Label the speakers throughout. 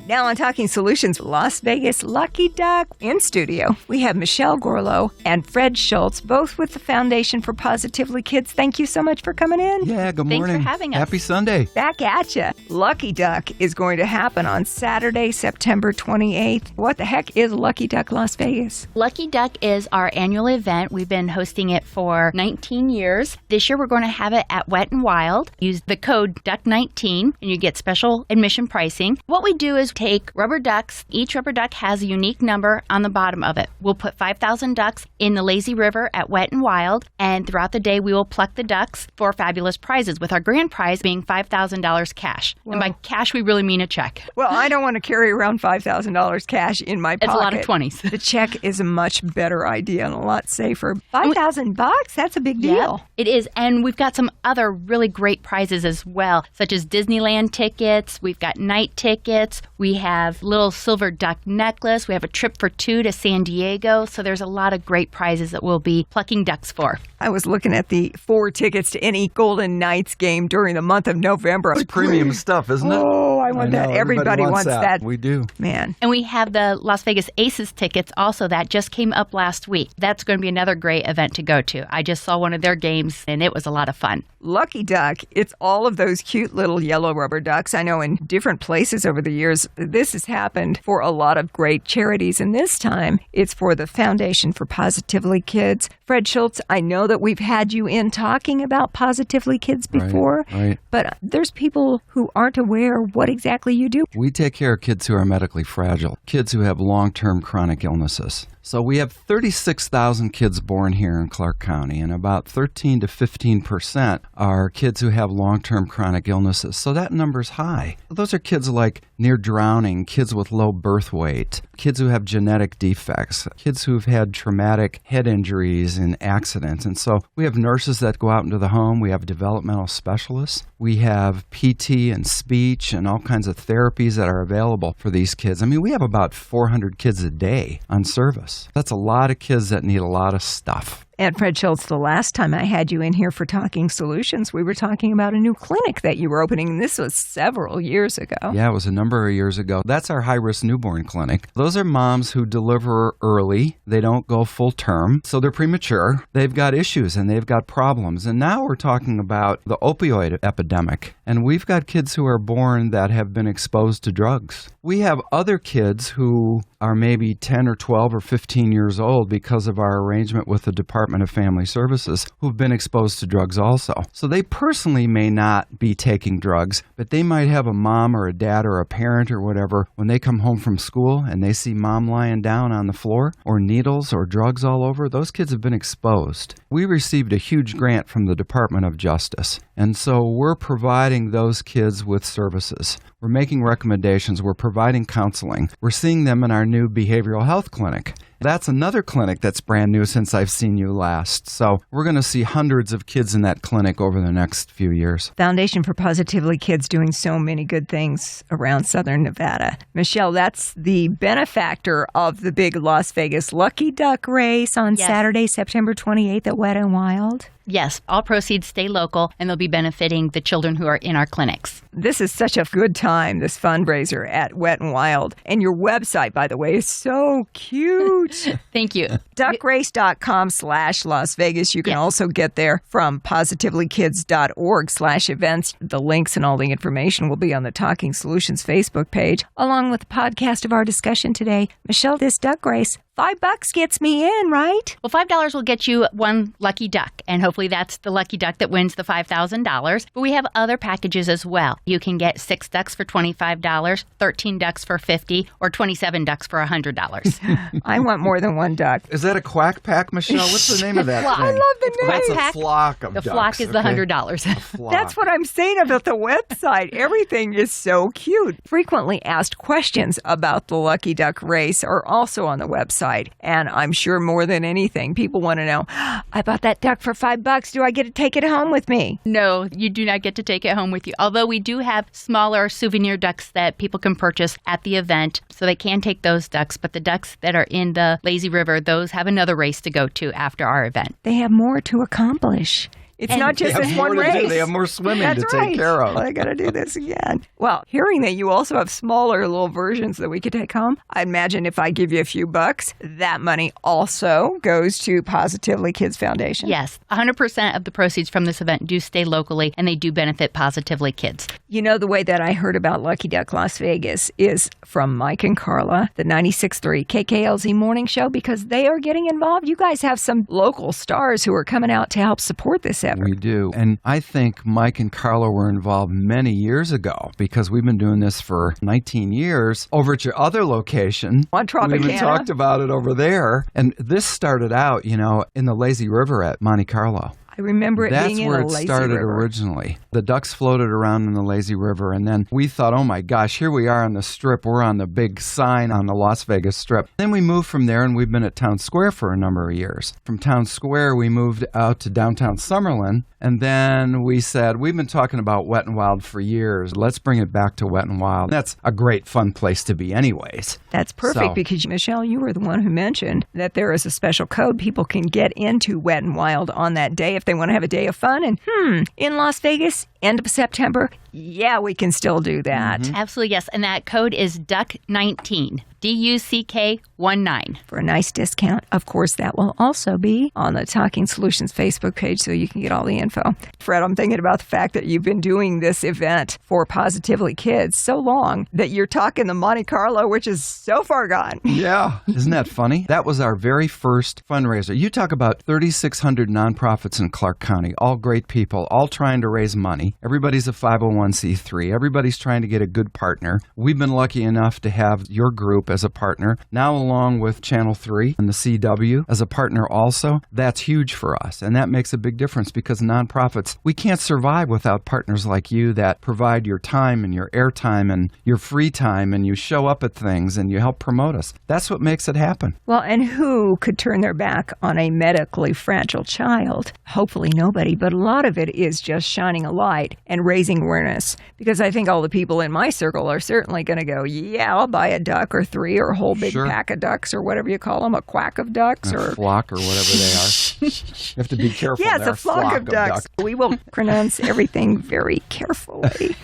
Speaker 1: Now on Talking Solutions, Las Vegas Lucky Duck in studio. We have Michelle Gorlow and Fred Schultz, both with the Foundation for Positively Kids. Thank you so much for coming in.
Speaker 2: Yeah, good morning.
Speaker 3: Thanks for having us.
Speaker 2: Happy Sunday.
Speaker 1: Back at you. Lucky Duck is going to happen on Saturday, September 28th. What the heck is Lucky Duck Las Vegas?
Speaker 3: Lucky Duck is our annual event. We've been hosting it for 19 years. This year we're going to have it at Wet n Wild. Use the code DUCK19 and you get special admission pricing. What we do is take rubber ducks. Each rubber duck has a unique number on the bottom of it. We'll put 5,000 ducks in the lazy river at Wet n Wild, and throughout the day we will pluck the ducks for fabulous prizes, with our grand prize being $5,000 cash.
Speaker 1: Whoa.
Speaker 3: And by cash we really mean a check.
Speaker 1: Well, I don't want to carry around $5,000 cash in my pocket.
Speaker 3: It's a lot of 20s.
Speaker 1: The check is a much better idea and a lot safer. $5,000? That's a big deal.
Speaker 3: Yeah, it is. And we've got some other really great prizes as well, such as Disneyland tickets. We've got night tickets. We have little silver duck necklace. We have a trip for two to San Diego. So there's a lot of great prizes that we'll be plucking ducks for.
Speaker 1: I was looking at the 4 tickets to any Golden Knights game during the month of November.
Speaker 2: It's premium stuff, isn't it?
Speaker 1: Oh, I want that. Everybody wants that.
Speaker 2: We do.
Speaker 1: Man.
Speaker 3: And we have the Las Vegas Aces tickets also that just came up last week. That's going to be another great event to go to. I just saw one of their games and it was a lot of fun.
Speaker 1: Lucky Duck, it's all of those cute little yellow rubber ducks. I know in different places over the years, this has happened for a lot of great charities. And this time, it's for the Foundation for Positively Kids. Fred Schultz, I know that we've had you in talking about Positively Kids before,
Speaker 2: Right.
Speaker 1: but there's people who aren't aware what exactly you do.
Speaker 2: We take care of kids who are medically fragile, kids who have long-term chronic illnesses. So we have 36,000 kids born here in Clark County, and about 13 to 15% are kids who have long-term chronic illnesses. So that number's high. Those are kids like near drowning, kids with low birth weight, kids who have genetic defects, kids who've had traumatic head injuries and accidents. And so we have nurses that go out into the home. We have developmental specialists. We have PT and speech and all kinds of therapies that are available for these kids. I mean, we have about 400 kids a day on service. That's a lot of kids that need a lot of stuff.
Speaker 1: And Fred Schultz, the last time I had you in here for Talking Solutions, we were talking about a new clinic that you were opening. And this was several years ago.
Speaker 2: Yeah, it was a number of years ago. That's our high-risk newborn clinic. Those are moms who deliver early. They don't go full term, so they're premature. They've got issues and they've got problems. And now we're talking about the opioid epidemic. And we've got kids who are born that have been exposed to drugs. We have other kids who are maybe 10 or 12 or 15 years old because of our arrangement with the Department of Family Services who've been exposed to drugs also. So they personally may not be taking drugs, but they might have a mom or a dad or a parent or whatever when they come home from school and they see mom lying down on the floor or needles or drugs all over. Those kids have been exposed. We received a huge grant from the Department of Justice, and so we're providing those kids with services. We're making recommendations. We're providing counseling. We're seeing them in our new behavioral health clinic. That's another clinic that's brand new since I've seen you last. So we're going to see hundreds of kids in that clinic over the next few years.
Speaker 1: Foundation for Positively Kids doing so many good things around Southern Nevada. Michelle, that's the benefactor of the big Las Vegas Lucky Duck race on Saturday, September 28th at Wet n Wild.
Speaker 3: Yes, all proceeds stay local, and they'll be benefiting the children who are in our clinics.
Speaker 1: This is such a good time, this fundraiser at Wet n Wild. And your website, by the way, is so cute.
Speaker 3: Thank you.
Speaker 1: Duckrace.com/Las Vegas. You can also get there from positivelykids.org/events. The links and all the information will be on the Talking Solutions Facebook page, along with the podcast of our discussion today. Michelle, this duck race, $5 gets me in, right?
Speaker 3: Well, $5 will get you one lucky duck, and hopefully that's the lucky duck that wins the $5,000. But we have other packages as well. You can get 6 ducks for $25, 13 ducks for $50, or 27 ducks for $100.
Speaker 1: I want more than one duck.
Speaker 2: Is that a quack pack, Michelle? What's the name of that
Speaker 3: Flock.
Speaker 2: thing?
Speaker 1: I love the name.
Speaker 2: That's a
Speaker 3: Pack.
Speaker 2: flock of
Speaker 3: The
Speaker 2: ducks.
Speaker 3: flock is the $100.
Speaker 2: A flock.
Speaker 1: That's what I'm saying about the website. Everything is so cute. Frequently asked questions about the Lucky Duck race are also on the website. And I'm sure more than anything, people want to know, I bought that duck for $5. Do I get to take it home with me?
Speaker 3: No, you do not get to take it home with you. Although we do have smaller souvenir ducks that people can purchase at the event, so they can take those ducks. But the ducks that are in the lazy river, those have another race to go to after our event.
Speaker 1: They have more to accomplish. It's not just
Speaker 2: They
Speaker 1: this
Speaker 2: have more
Speaker 1: one
Speaker 2: to do.
Speaker 1: race.
Speaker 2: They have more swimming
Speaker 1: That's
Speaker 2: to
Speaker 1: right.
Speaker 2: take care of.
Speaker 1: Well, I got to do this again. Well, hearing that you also have smaller little versions that we could take home, I imagine if I give you a few bucks, that money also goes to Positively Kids Foundation.
Speaker 3: Yes, 100% of the proceeds from this event do stay locally, and they do benefit Positively Kids.
Speaker 1: You know, the way that I heard about Lucky Duck Las Vegas is from Mike and Carla, the 96.3 KKLZ Morning Show, because they are getting involved. You guys have some local stars who are coming out to help support this effort.
Speaker 2: We do. And I think Mike and Carla were involved many years ago because we've been doing this for 19 years over at your other location.
Speaker 1: On Tropicana.
Speaker 2: We even talked about it over there. And this started out, in the Lazy River at Monte Carlo.
Speaker 1: I remember it
Speaker 2: That's
Speaker 1: being in
Speaker 2: where
Speaker 1: a
Speaker 2: it
Speaker 1: lazy
Speaker 2: started
Speaker 1: river.
Speaker 2: originally. The ducks floated around in the lazy river, and then we thought, oh my gosh, here we are on the Strip. We're on the big sign on the Las Vegas Strip. Then we moved from there, and we've been at Town Square for a number of years. From Town Square, we moved out to downtown Summerlin, and then we said, we've been talking about Wet n Wild for years. Let's bring it back to Wet n Wild. That's a great, fun place to be anyways.
Speaker 1: That's perfect
Speaker 2: So-
Speaker 1: because, Michelle, you were the one who mentioned that there is a special code. People can get into Wet n Wild on that day if they want to have a day of fun. And in Las Vegas, end of September, yeah, we can still do that.
Speaker 3: Absolutely, yes. And that code is DUCK19, DUCK19.
Speaker 1: For a nice discount. Of course, that will also be on the Talking Solutions Facebook page so you can get all the info. Fred, I'm thinking about the fact that you've been doing this event for Positively Kids so long that you're talking the Monte Carlo, which is so far gone.
Speaker 2: Yeah. Isn't that funny? That was our very first fundraiser. You talk about 3,600 nonprofits in Clark County, all great people, all trying to raise money. Everybody's a 501c3. Everybody's trying to get a good partner. We've been lucky enough to have your group as a partner, now along with Channel 3 and the CW as a partner also. That's huge for us, and that makes a big difference because nonprofits, we can't survive without partners like you that provide your time and your airtime and your free time, and you show up at things and you help promote us. That's what makes it happen.
Speaker 1: Well, and who could turn their back on a medically fragile child? Hopefully nobody, but a lot of it is just shining a light and raising awareness. Because I think all the people in my circle are certainly going to go, yeah, I'll buy a duck or three or a whole big
Speaker 2: Sure.
Speaker 1: pack of ducks or whatever you call them, a quack of ducks
Speaker 2: A
Speaker 1: or...
Speaker 2: flock or whatever they are. You have to be careful
Speaker 1: Yes,
Speaker 2: there.
Speaker 1: a flock of ducks. We will pronounce everything very carefully.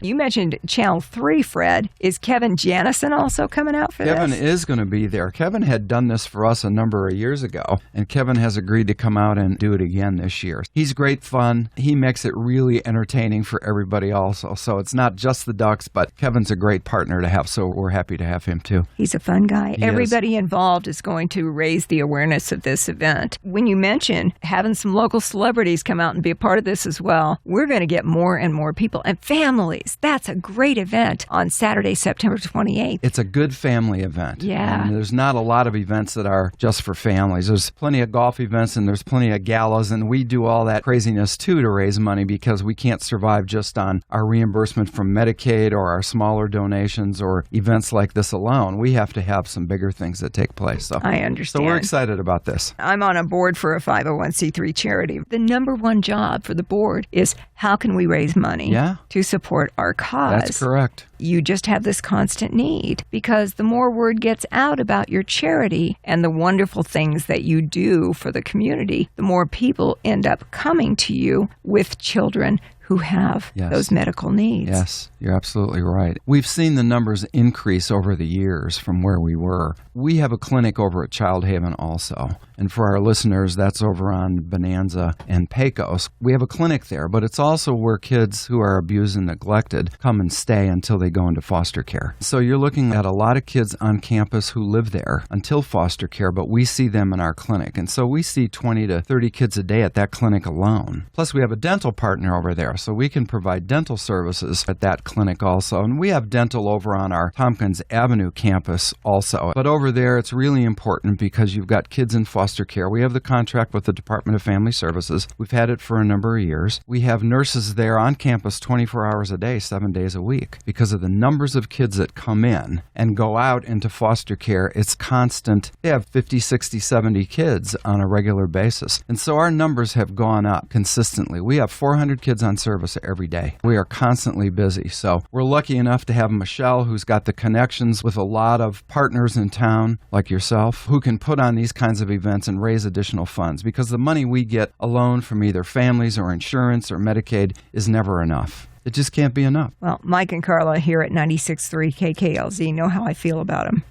Speaker 1: You mentioned Channel 3, Fred. Is Kevin Janison also coming out for
Speaker 2: Kevin
Speaker 1: this?
Speaker 2: is going to be there. Kevin had done this for us a number of years ago, and Kevin has agreed to come out and do it again this year. He's great fun. He makes it really entertaining for everybody also. So it's not just the ducks, but Kevin's a great partner to have, so we're happy to have him too.
Speaker 1: He's a fun guy.
Speaker 2: He is.
Speaker 1: Everybody involved is going to raise the awareness of this event. When you mention having some local celebrities come out and be a part of this as well, we're going to get more and more people and families. That's a great event on Saturday, September 28th.
Speaker 2: It's a good family event.
Speaker 1: Yeah.
Speaker 2: And there's not a lot of events that are just for families. There's plenty of golf events and there's plenty of galas, and we do all that craziness too to raise money because we can't survive just on our reimbursement from Medicaid or our smaller donations or events like this alone. We have to have some bigger things that take place. So,
Speaker 1: I understand.
Speaker 2: So we're excited about this.
Speaker 1: I'm on a board for a 501c3 charity. The number one job for the board is how can we raise money to support our cause?
Speaker 2: That's correct.
Speaker 1: You just have this constant need because the more word gets out about your charity and the wonderful things that you do for the community, the more people end up coming to you with children who have those medical needs.
Speaker 2: Yes, you're absolutely right. We've seen the numbers increase over the years from where we were. We have a clinic over at Child Haven also. And for our listeners, that's over on Bonanza and Pecos. We have a clinic there, but it's also where kids who are abused and neglected come and stay until they go into foster care. So you're looking at a lot of kids on campus who live there until foster care, but we see them in our clinic. And so we see 20 to 30 kids a day at that clinic alone. Plus, we have a dental partner over there, so we can provide dental services at that clinic also. And we have dental over on our Tompkins Avenue campus also. But over there, it's really important because you've got kids in foster care. We have the contract with the Department of Family Services. We've had it for a number of years. We have nurses there on campus 24 hours a day, 7 days a week. Because of the numbers of kids that come in and go out into foster care, it's constant. They have 50, 60, 70 kids on a regular basis. And so our numbers have gone up consistently. We have 400 kids on service service every day. We are constantly busy. So we're lucky enough to have Michelle, who's got the connections with a lot of partners in town like yourself, who can put on these kinds of events and raise additional funds, because the money we get alone from either families or insurance or Medicaid is never enough. It just can't be enough.
Speaker 1: Well, Mike and Carla here at 96.3 KKLZ know how I feel about them.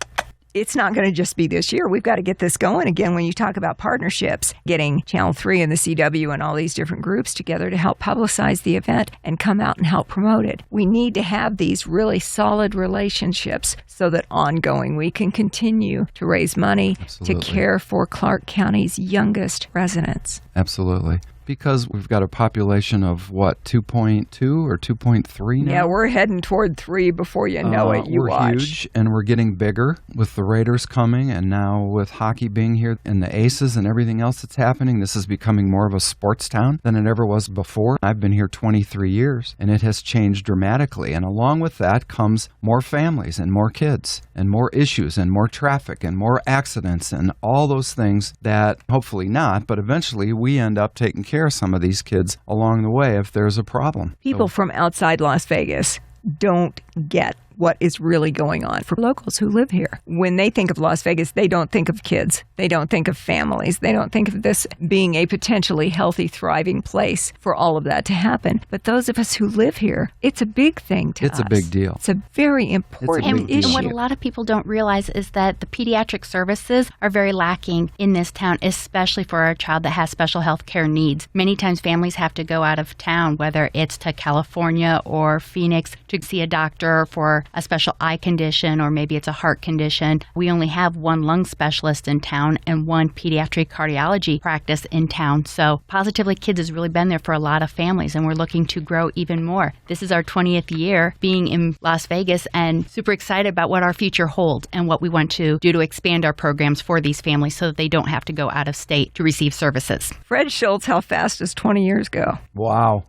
Speaker 1: It's not going to just be this year. We've got to get this going again. When you talk about partnerships, getting Channel 3 and the CW and all these different groups together to help publicize the event and come out and help promote it. We need to have these really solid relationships so that ongoing we can continue to raise money to care for Clark County's youngest residents.
Speaker 2: Absolutely. Because we've got a population of, 2.2 or 2.3 now?
Speaker 1: Yeah, we're heading toward 3 before you know it.
Speaker 2: We're huge, and we're getting bigger with the Raiders coming, and now with hockey being here and the Aces and everything else that's happening, this is becoming more of a sports town than it ever was before. I've been here 23 years, and it has changed dramatically. And along with that comes more families and more kids and more issues and more traffic and more accidents and all those things that, hopefully not, but eventually we end up taking care of some of these kids along the way if there's a problem.
Speaker 1: People from outside Las Vegas don't get what is really going on for locals who live here. When they think of Las Vegas, they don't think of kids. They don't think of families. They don't think of this being a potentially healthy, thriving place for all of that to happen. But those of us who live here, it's a big thing to us.
Speaker 2: It's a big deal.
Speaker 1: It's a very important issue.
Speaker 3: And what a lot of people don't realize is that the pediatric services are very lacking in this town, especially for a child that has special health care needs. Many times families have to go out of town, whether it's to California or Phoenix, to see a doctor for a special eye condition, or maybe it's a heart condition. We only have one lung specialist in town and one pediatric cardiology practice in town. So Positively Kids has really been there for a lot of families, and we're looking to grow even more. This is our 20th year being in Las Vegas, and super excited about what our future holds and what we want to do to expand our programs for these families so that they don't have to go out of state to receive services.
Speaker 1: Fred Schultz, how fast does 20 years go?
Speaker 2: Wow.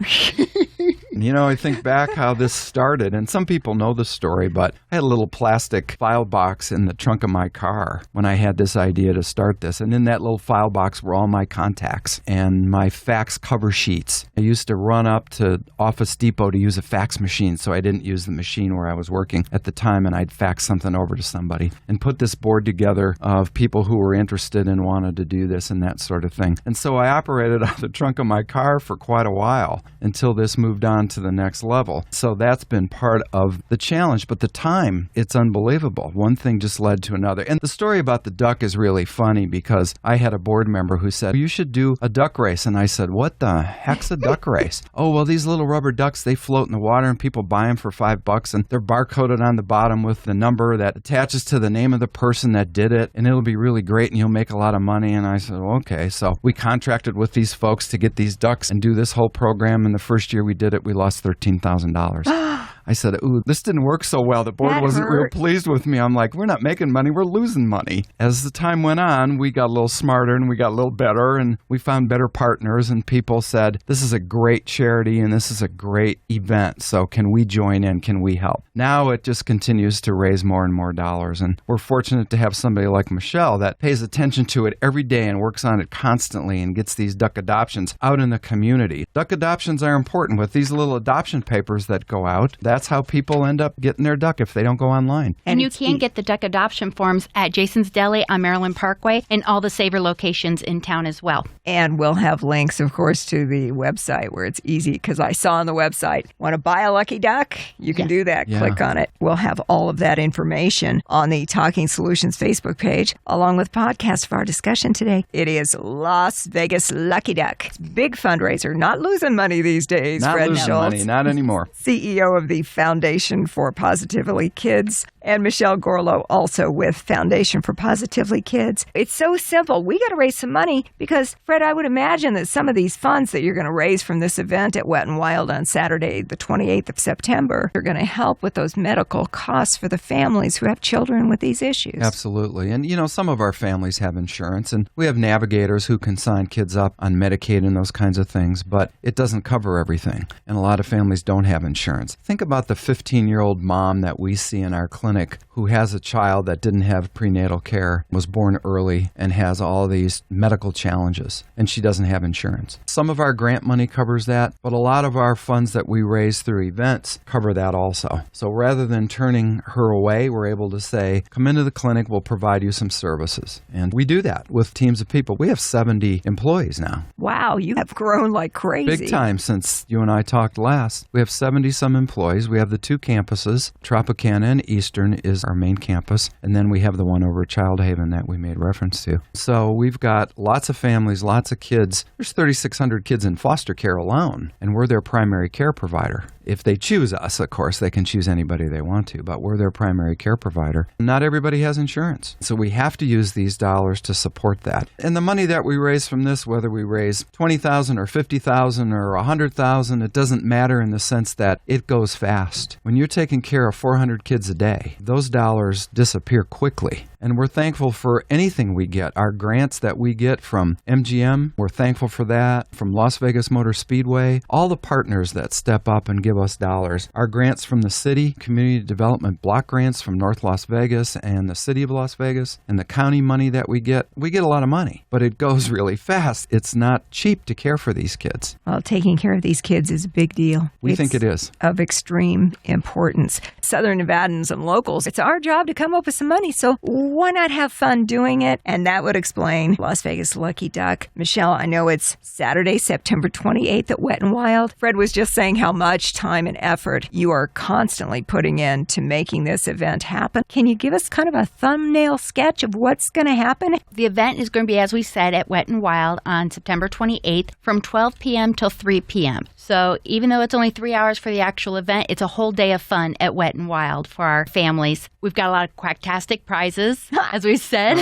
Speaker 2: I think back how this started, and some people know the story, but I had a little plastic file box in the trunk of my car when I had this idea to start this. And in that little file box were all my contacts and my fax cover sheets. I used to run up to Office Depot to use a fax machine, so I didn't use the machine where I was working at the time, and I'd fax something over to somebody and put this board together of people who were interested and wanted to do this and that sort of thing. And so I operated out of the trunk of my car for quite a while until this moved on to the next level. So that's been part of the challenge, but the time, it's unbelievable. One thing just led to another. And the story about the duck is really funny because I had a board member who said, you should do a duck race. And I said, what the heck's a duck race? Oh, well, these little rubber ducks, they float in the water and people buy them for $5 and they're barcoded on the bottom with the number that attaches to the name of the person that did it, and it'll be really great and you'll make a lot of money. And I said, okay. So we contracted with these folks to get these ducks and do this whole program. And the first year we did it, we lost $13,000. I said, ooh, this didn't work so well. The board wasn't real pleased with me. I'm like, we're not making money, we're losing money. As the time went on, we got a little smarter and we got a little better, and we found better partners, and people said, this is a great charity and this is a great event, so can we join in? Can we help? Now it just continues to raise more and more dollars, and we're fortunate to have somebody like Michelle that pays attention to it every day and works on it constantly and gets these duck adoptions out in the community. Duck adoptions are important. With these little adoption papers that go out, that's how people end up getting their duck if they don't go online.
Speaker 3: And you can get the duck adoption forms at Jason's Deli on Maryland Parkway and all the Savor locations in town as well.
Speaker 1: And we'll have links, of course, to the website where it's easy, because I saw on the website, want to buy a lucky duck? You can do that. Yeah. Click on it. We'll have all of that information on the Talking Solutions Facebook page, along with podcasts of our discussion today. It is Las Vegas Lucky Duck. It's a big fundraiser. Not losing money these days,
Speaker 2: Not
Speaker 1: Fred
Speaker 2: losing
Speaker 1: Schultz.
Speaker 2: Money, not anymore.
Speaker 1: CEO of the Foundation for Positively Kids, and Michelle Gorlow, also with Foundation for Positively Kids. It's so simple. We got to raise some money because, Fred, I would imagine that some of these funds that you're going to raise from this event at Wet 'n Wild on Saturday, the 28th of September, are going to help with those medical costs for the families who have children with these issues.
Speaker 2: Absolutely. And, some of our families have insurance, and we have navigators who can sign kids up on Medicaid and those kinds of things, but it doesn't cover everything. And a lot of families don't have insurance. Think about about the 15-year-old mom that we see in our clinic who has a child that didn't have prenatal care, was born early, and has all these medical challenges, and she doesn't have insurance. Some of our grant money covers that, but a lot of our funds that we raise through events cover that also. So rather than turning her away, we're able to say, come into the clinic, we'll provide you some services. And we do that with teams of people. We have 70 employees now.
Speaker 1: Wow, you have grown like crazy.
Speaker 2: Big time since you and I talked last. We have 70-some employees. We have the 2 campuses. Tropicana and Eastern is our main campus. And then we have the one over at Child Haven that we made reference to. So we've got lots of families, lots of kids. There's 3,600 kids in foster care alone, and we're their primary care provider. If they choose us, of course, they can choose anybody they want to, but we're their primary care provider. Not everybody has insurance, so we have to use these dollars to support that. And the money that we raise from this, whether we raise $20,000 or $50,000 or $100,000, it doesn't matter in the sense that it goes fast. When you're taking care of 400 kids a day, those dollars disappear quickly. And we're thankful for anything we get. Our grants that we get from MGM, we're thankful for that. From Las Vegas Motor Speedway, all the partners that step up and give us dollars. Our grants from the city, community development block grants from North Las Vegas and the city of Las Vegas, and the county money that we get a lot of money, but it goes really fast. It's not cheap to care for these kids.
Speaker 1: Well, taking care of these kids is a big deal.
Speaker 2: We think it is.
Speaker 1: Of extreme importance. Southern Nevadans and locals, it's our job to come up with some money, so why not have fun doing it? And that would explain Las Vegas Lucky Duck. Michelle, I know it's Saturday, September 28th at Wet and Wild. Fred was just saying how much time and effort you are constantly putting in to making this event happen. Can you give us kind of a thumbnail sketch of what's going to happen?
Speaker 3: The event is going to be, as we said, at Wet and Wild on September 28th from 12 p.m. till 3 p.m. So even though it's only 3 hours for the actual event, it's a whole day of fun at Wet and Wild for our families. We've got a lot of quacktastic prizes, as we said.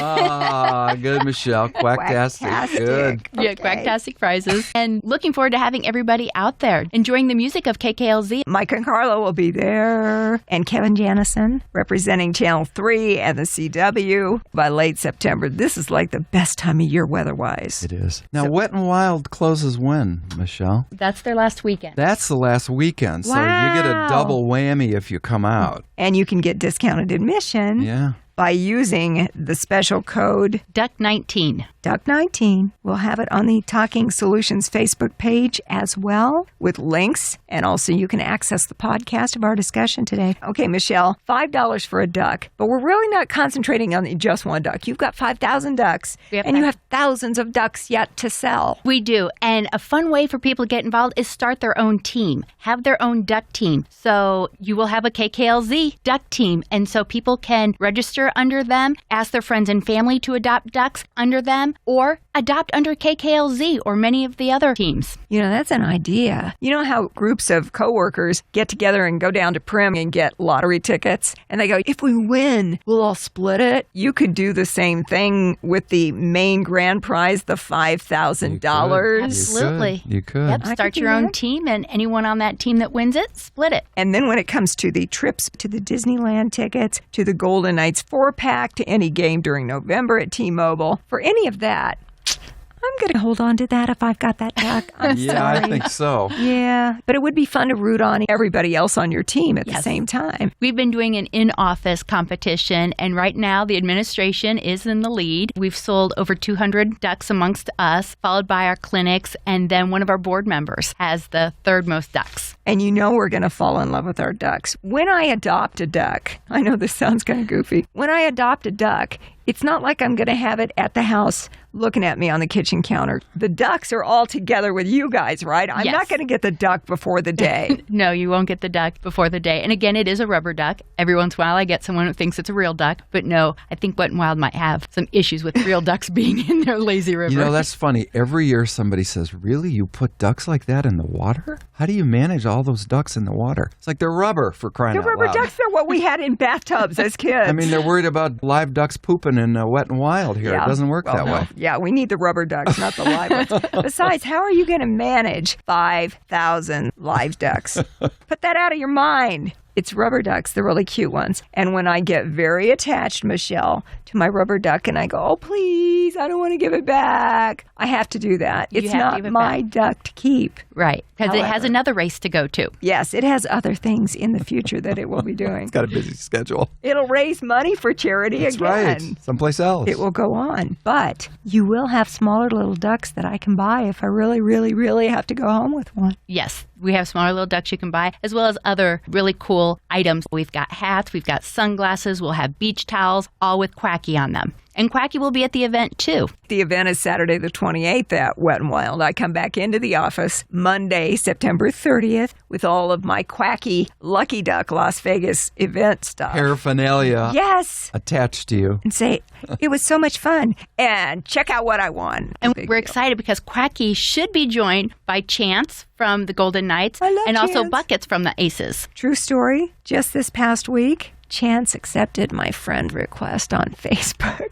Speaker 2: Good, Michelle. Quacktastic. Good.
Speaker 3: Okay. Yeah, quacktastic prizes. And looking forward to having everybody out there enjoying the music of KKLZ.
Speaker 1: Mike and Carla will be there. And Kevin Janison representing Channel 3 and the CW by late September. This is like the best time of year weather-wise.
Speaker 2: It is. Now, Wet and Wild closes when, Michelle?
Speaker 3: That's their last weekend.
Speaker 2: That's the last weekend. So you get a double whammy if you come out.
Speaker 1: And you can get discounted admission.
Speaker 2: Yeah.
Speaker 1: By using the special code
Speaker 3: DUCK19.
Speaker 1: DUCK19. We'll have it on the Talking Solutions Facebook page as well with links. And also you can access the podcast of our discussion today. Okay, Michelle, $5 for a duck. But we're really not concentrating on just one duck. You've got 5,000 ducks. And you have thousands of ducks yet to sell.
Speaker 3: We do. And a fun way for people to get involved is start their own team. Have their own duck team. So you will have a KKLZ duck team. And so people can register under them, ask their friends and family to adopt ducks under them, or adopt under KKLZ or many of the other teams.
Speaker 1: You know, that's an idea. You know how groups of coworkers get together and go down to Prim and get lottery tickets? And they go, if we win, we'll all split it. You could do the same thing with the main grand prize, the $5,000.
Speaker 3: Absolutely.
Speaker 2: You could.
Speaker 3: Yep, start your own team, and anyone on that team that wins it, split it.
Speaker 1: And then when it comes to the trips to the Disneyland tickets, to the Golden Knights 4-pack, to any game during November at T-Mobile, for any of that, I'm going to hold on to that if I've got that duck. I'm
Speaker 2: yeah,
Speaker 1: sorry.
Speaker 2: I think so.
Speaker 1: Yeah, but it would be fun to root on everybody else on your team at the same time.
Speaker 3: We've been doing an in-office competition, and right now the administration is in the lead. We've sold over 200 ducks amongst us, followed by our clinics, and then one of our board members has the third most ducks.
Speaker 1: And you know we're going to fall in love with our ducks. When I adopt a duck, I know this sounds kind of goofy. When I adopt a duck, it's not like I'm going to have it at the house looking at me on the kitchen counter. The ducks are all together with you guys, right? I'm not going to get the duck before the day.
Speaker 3: No, you won't get the duck before the day. And again, it is a rubber duck. Every once in a while, I get someone who thinks it's a real duck. But no, I think Wet and Wild might have some issues with real ducks being in their lazy river.
Speaker 2: You know, that's funny. Every year somebody says, really? You put ducks like that in the water? How do you manage all those ducks in the water? It's like they're rubber, for crying out loud.
Speaker 1: They're rubber ducks. They're what we had in bathtubs as kids.
Speaker 2: I mean, they're worried about live ducks pooping in Wet and Wild here.
Speaker 1: Yeah.
Speaker 2: It doesn't work that way.
Speaker 1: Yeah, we need the rubber ducks, not the live ones. Besides, how are you going to manage 5,000 live ducks? Put that out of your mind. It's rubber ducks, the really cute ones. And when I get very attached, Michelle, to my rubber duck and I go, oh, please, I don't want to give it back, I have to do that. It's not my duck to keep.
Speaker 3: Right, because it has another race to go to.
Speaker 1: Yes, it has other things in the future that it will be doing.
Speaker 2: It's got a busy schedule.
Speaker 1: It'll raise money for charity
Speaker 2: That's
Speaker 1: again.
Speaker 2: Right, someplace else.
Speaker 1: It will go on. But you will have smaller little ducks that I can buy if I really, really, really have to go home with one.
Speaker 3: Yes, we have smaller little ducks you can buy, as well as other really cool items. We've got hats, we've got sunglasses, we'll have beach towels, all with Quacky on them. And Quacky will be at the event, too.
Speaker 1: The event is Saturday the 28th at Wet n Wild. I come back into the office Monday, September 30th, with all of my Quacky Lucky Duck Las Vegas event stuff.
Speaker 2: Paraphernalia.
Speaker 1: Yes.
Speaker 2: Attached to you.
Speaker 1: And say, it was so much fun. And check out what I won.
Speaker 3: And we're excited because Quacky should be joined by Chance from the Golden Knights and
Speaker 1: Chance.
Speaker 3: Also Buckets from the Aces.
Speaker 1: True story. Just this past week, Chance accepted my friend request on Facebook.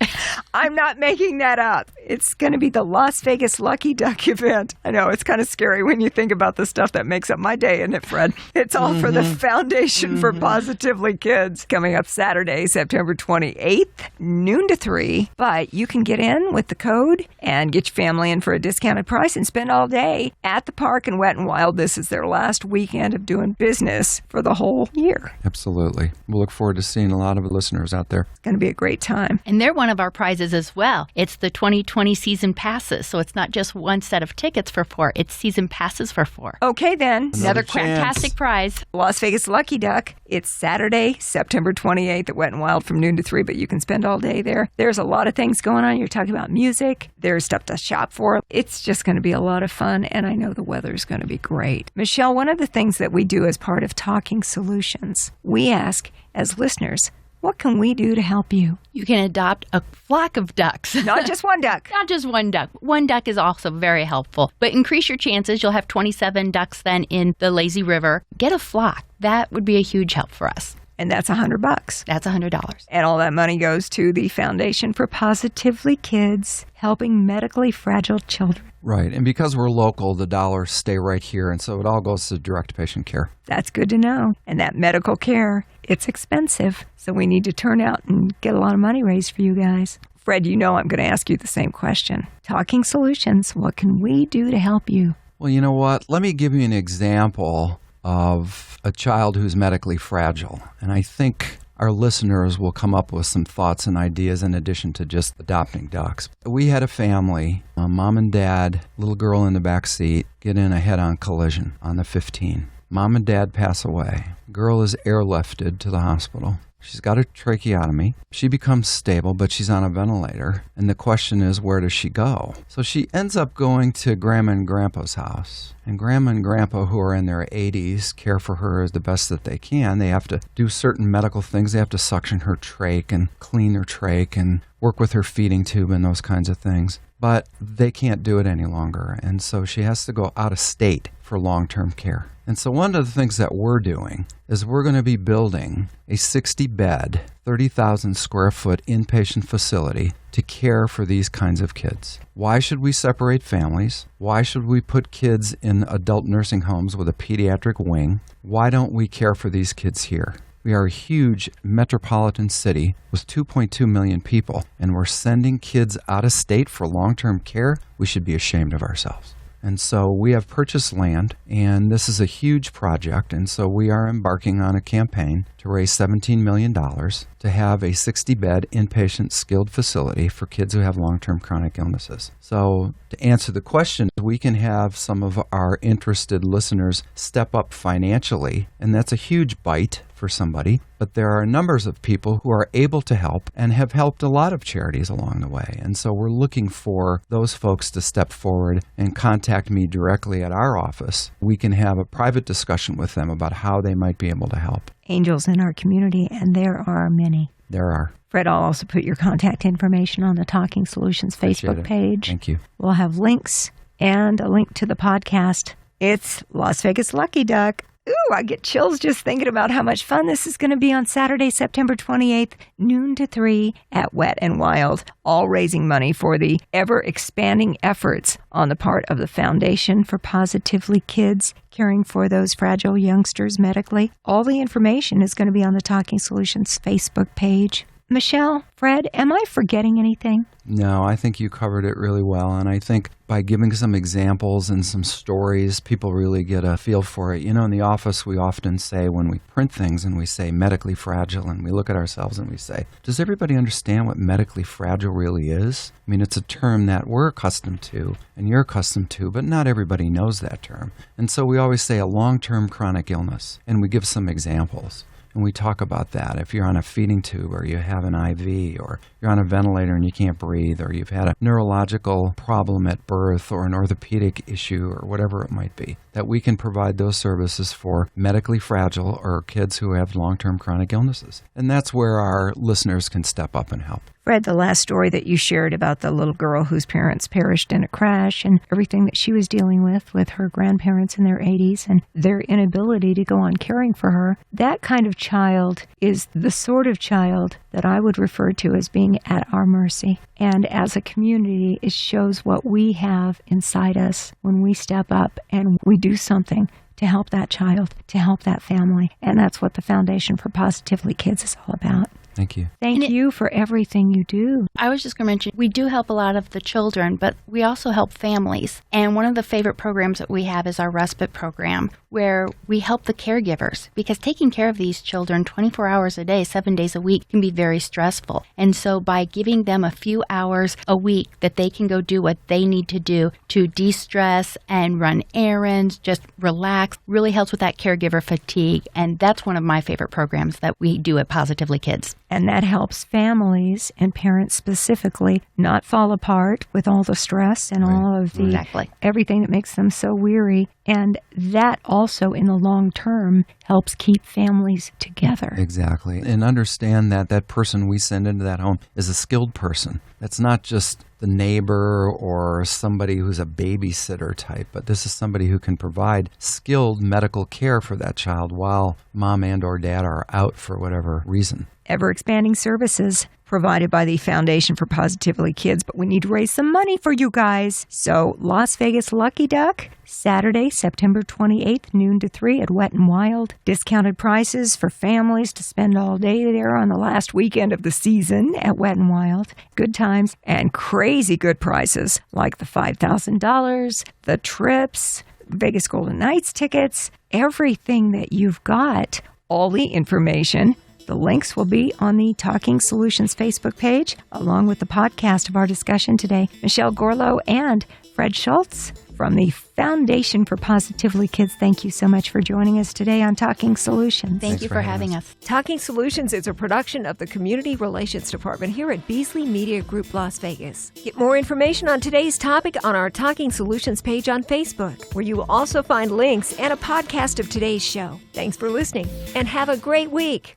Speaker 1: I'm not making that up. It's going to be the Las Vegas Lucky Duck event. I know, it's kind of scary when you think about the stuff that makes up my day, isn't it, Fred? It's all for the Foundation for Positively Kids. Coming up Saturday, September 28th, noon to 3. But you can get in with the code and get your family in for a discounted price and spend all day at the park in Wet n Wild. This is their last weekend of doing business for the whole year.
Speaker 2: Absolutely. We'll look forward to seeing a lot of listeners out there.
Speaker 1: It's going to be a great time.
Speaker 3: And they're one of our prizes as well. It's the 2020 season passes. So it's not just one set of tickets for 4. It's season passes for 4.
Speaker 1: Okay, then.
Speaker 3: Another
Speaker 2: chance.
Speaker 3: fantastic prize.
Speaker 1: Las Vegas Lucky Duck. It's Saturday, September 28th at Wet n Wild from noon to 3, but you can spend all day there. There's a lot of things going on. You're talking about music. There's stuff to shop for. It's just going to be a lot of fun, and I know the weather's going to be great. Michelle, one of the things that we do as part of Talking Solutions, we ask, as listeners, what can we do to help you?
Speaker 3: You can adopt a flock of ducks.
Speaker 1: Not just one duck.
Speaker 3: Not just one duck. One duck is also very helpful. But increase your chances. You'll have 27 ducks then in the lazy river. Get a flock. That would be a huge help for us.
Speaker 1: And that's $100.
Speaker 3: That's $100.
Speaker 1: And all that money goes to the Foundation for Positively Kids, helping medically fragile children.
Speaker 2: Right. And because we're local, the dollars stay right here. And so it all goes to direct patient care.
Speaker 1: That's good to know. And that medical care, it's expensive. So we need to turn out and get a lot of money raised for you guys. Fred, you know I'm going to ask you the same question. Talking Solutions, what can we do to help you?
Speaker 2: Well, you know what? Let me give you an example of a child who's medically fragile. And I think our listeners will come up with some thoughts and ideas in addition to just adopting ducks. We had a family, mom and dad, little girl in the back seat, get in a head-on collision on the 15. Mom and dad pass away. Girl is airlifted to the hospital. She's got a tracheotomy. She becomes stable, but she's on a ventilator. And the question is, where does she go? So she ends up going to Grandma and Grandpa's house. And Grandma and Grandpa, who are in their 80s, care for her as the best that they can. They have to do certain medical things. They have to suction her trach and clean her trach and work with her feeding tube and those kinds of things. But they can't do it any longer. And so she has to go out of state for long-term care. And so one of the things that we're doing is we're going to be building a 60-bed, 30,000 square foot inpatient facility to care for these kinds of kids. Why should we separate families? Why should we put kids in adult nursing homes with a pediatric wing? Why don't we care for these kids here? We are a huge metropolitan city with 2.2 million people, and we're sending kids out of state for long-term care. We should be ashamed of ourselves. And so we have purchased land, and this is a huge project, and so we are embarking on a campaign to raise $17 million to have a 60-bed inpatient skilled facility for kids who have long-term chronic illnesses. So to answer the question, we can have some of our interested listeners step up financially, and that's a huge bite for somebody, but there are numbers of people who are able to help and have helped a lot of charities along the way. And so we're looking for those folks to step forward and contact me directly at our office. We can have a private discussion with them about how they might be able to help.
Speaker 1: Angels in our community, and there are many.
Speaker 2: There are.
Speaker 1: Fred, I'll also put your contact information on the Talking Solutions Facebook page.
Speaker 2: Thank you.
Speaker 1: We'll have links and a link to the podcast. It's Las Vegas Lucky Duck. Ooh, I get chills just thinking about how much fun this is going to be on Saturday, September 28th, noon to 3 at Wet and Wild, all raising money for the ever-expanding efforts on the part of the Foundation for Positively Kids, caring for those fragile youngsters medically. All the information is going to be on the Talking Solutions Facebook page. Michelle, Fred, am I forgetting anything?
Speaker 2: No, I think you covered it really well. And I think by giving some examples and some stories, people really get a feel for it. You know, in the office, we often say when we print things and we say medically fragile, and we look at ourselves and we say, does everybody understand what medically fragile really is? I mean, it's a term that we're accustomed to and you're accustomed to, but not everybody knows that term. And so we always say a long-term chronic illness, and we give some examples. And we talk about that. If you're on a feeding tube or you have an IV or you're on a ventilator and you can't breathe or you've had a neurological problem at birth or an orthopedic issue or whatever it might be, that we can provide those services for medically fragile or kids who have long-term chronic illnesses. And that's where our listeners can step up and help.
Speaker 1: Fred, the last story that you shared about the little girl whose parents perished in a crash and everything that she was dealing with her grandparents in their 80s and their inability to go on caring for her, that kind of child is the sort of child that I would refer to as being at our mercy. And as a community, it shows what we have inside us when we step up and we do something to help that child, to help that family. And that's what the Foundation for Positively Kids is all about.
Speaker 2: Thank you.
Speaker 1: Thank you for everything you do.
Speaker 3: I was just going to mention, we do help a lot of the children, but we also help families. And one of the favorite programs that we have is our respite program, where we help the caregivers, because taking care of these children 24 hours a day, 7 days a week can be very stressful. And so by giving them a few hours a week that they can go do what they need to do to de-stress and run errands, just relax, really helps with that caregiver fatigue. And that's one of my favorite programs that we do at Positively Kids.
Speaker 1: And that helps families and parents specifically not fall apart with all the stress and all of the everything that makes them so weary. And that also, in the long term, helps keep families together.
Speaker 2: Exactly. And understand that that person we send into that home is a skilled person. That's not just the neighbor or somebody who's a babysitter type, but this is somebody who can provide skilled medical care for that child while mom and or dad are out for whatever reason.
Speaker 1: Ever-expanding services provided by the Foundation for Positively Kids, but we need to raise some money for you guys. So Las Vegas Lucky Duck, Saturday, September 28th, noon to 3 at Wet and Wild. Discounted prices for families to spend all day there on the last weekend of the season at Wet and Wild. Good times and crazy good prices like the $5,000, the trips, Vegas Golden Knights tickets, everything that you've got. All the information. The links will be on the Talking Solutions Facebook page, along with the podcast of our discussion today. Michelle Gorlow and Fred Schultz from the Foundation for Positively Kids, thank you so much for joining us today on Talking Solutions.
Speaker 3: Thank you for having us.
Speaker 4: Talking Solutions is a production of the Community Relations Department here at Beasley Media Group Las Vegas. Get more information on today's topic on our Talking Solutions page on Facebook, where you will also find links and a podcast of today's show. Thanks for listening, and have a great week.